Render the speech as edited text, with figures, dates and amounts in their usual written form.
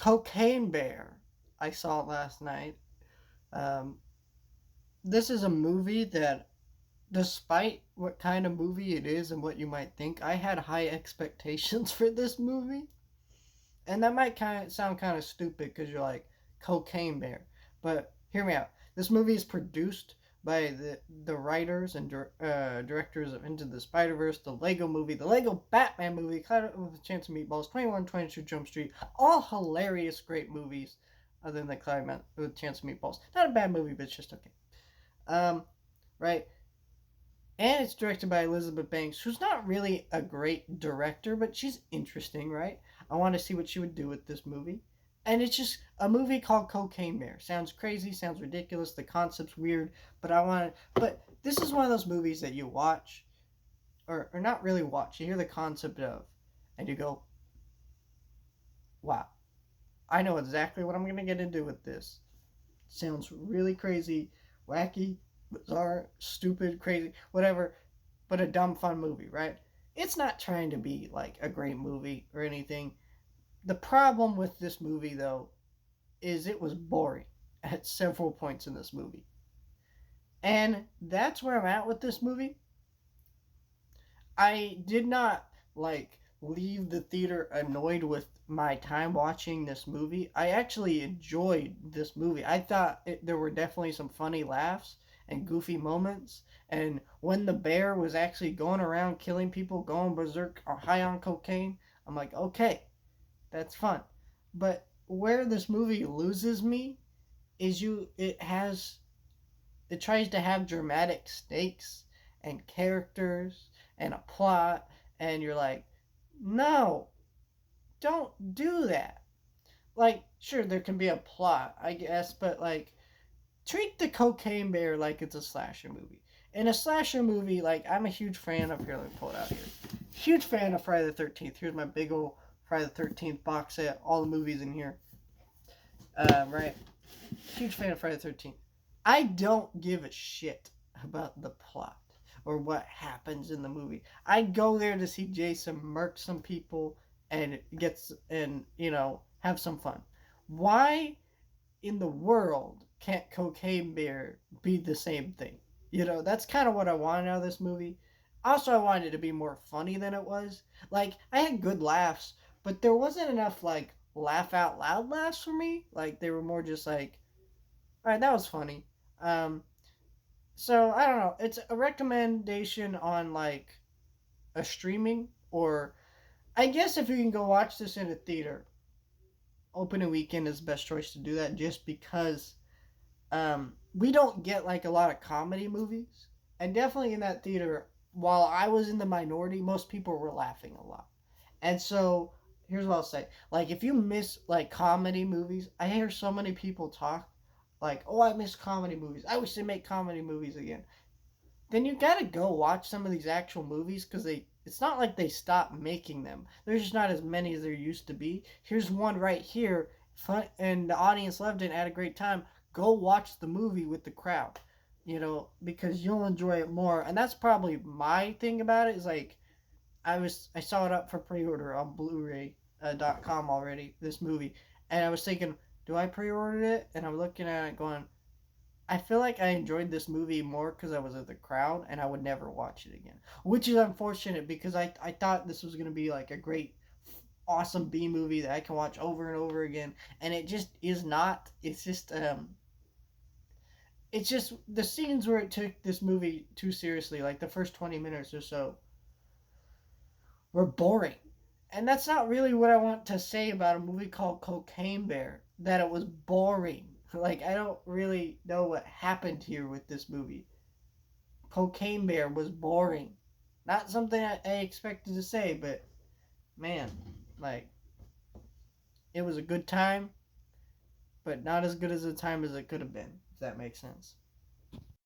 Cocaine Bear. I saw it last night. Um, this is a movie that, despite what kind of movie it is and what you might think, I had high expectations for this movie. And that might kind of sound kind of stupid because you're like, Cocaine Bear. But hear me out. This movie is produced by the writers and directors of Into the Spider-Verse, the Lego movie, the Lego Batman movie, Cloud with a Chance of Meatballs, 2122 Jump Street. All hilarious, great movies, other than the Cloud with a Chance of Meatballs. Not a bad movie, but it's just okay. Um, right? And it's directed by Elizabeth Banks, who's not really a great director, but she's interesting, right? I want to see what she would do with this movie. And it's just a movie called Cocaine Bear. Sounds crazy, sounds ridiculous, the concept's weird, but but this is one of those movies that you watch, or not really watch, you hear the concept of, and you go, wow, I know exactly what I'm going to get into with this. Sounds really crazy, wacky, bizarre, stupid, crazy, whatever, but a dumb, fun movie, right? It's not trying to be like a great movie or anything. The problem with this movie, though, is it was boring at several points in this movie. And that's where I'm at with this movie. I did not like leave the theater annoyed with my time watching this movie. I actually enjoyed this movie. I thought there were definitely some funny laughs and goofy moments. And when the bear was actually going around killing people, going berserk or high on cocaine, I'm like, okay, that's fun. But where this movie loses me is it tries to have dramatic stakes and characters and a plot, and you're like, no, don't do that. Like, sure, there can be a plot, I guess, but like, treat the Cocaine Bear like it's a slasher movie. In a slasher movie, like, I'm a huge fan of, here, let me pull it out here. Huge fan of Friday the 13th. Here's my big old Friday the 13th box set, all the movies in here. Right? Huge fan of Friday the 13th. I don't give a shit about the plot or what happens in the movie. I go there to see Jason murk some people and have some fun. Why in the world can't Cocaine Bear be the same thing? That's kind of what I wanted out of this movie. Also, I wanted it to be more funny than it was. Like, I had good laughs, but there wasn't enough, like, laugh out loud laughs for me. Like, they were more just like, all right, that was funny. Um, so I don't know. It's a recommendation on like a streaming, or I guess if you can go watch this in a theater, opening weekend is the best choice to do that. Just because we don't get like a lot of comedy movies, and definitely in that theater, while I was in the minority, most people were laughing a lot, and so. Here's what I'll say. Like, if you miss, like, comedy movies, I hear so many people talk like, oh, I miss comedy movies. I wish they make comedy movies again. Then you gotta go watch some of these actual movies because it's not like they stopped making them. There's just not as many as there used to be. Here's one right here, fun, and the audience loved it and had a great time. Go watch the movie with the crowd, because you'll enjoy it more. And that's probably my thing about it is like, I saw it up for pre-order on Blu-ray.com already, this movie, and I was thinking, do I pre-order it? And I'm looking at it going, I feel like I enjoyed this movie more because I was at the crowd, and I would never watch it again. Which is unfortunate because I thought this was going to be like a great, awesome B movie that I can watch over and over again, and it just is not. It's just the scenes where it took this movie too seriously, like the first 20 minutes or so, were boring. And that's not really what I want to say about a movie called Cocaine Bear, that it was boring. Like, I don't really know what happened here with this movie. Cocaine Bear was boring. Not something I expected to say, but man, like, it was a good time, but not as good as a time as it could have been, if that makes sense.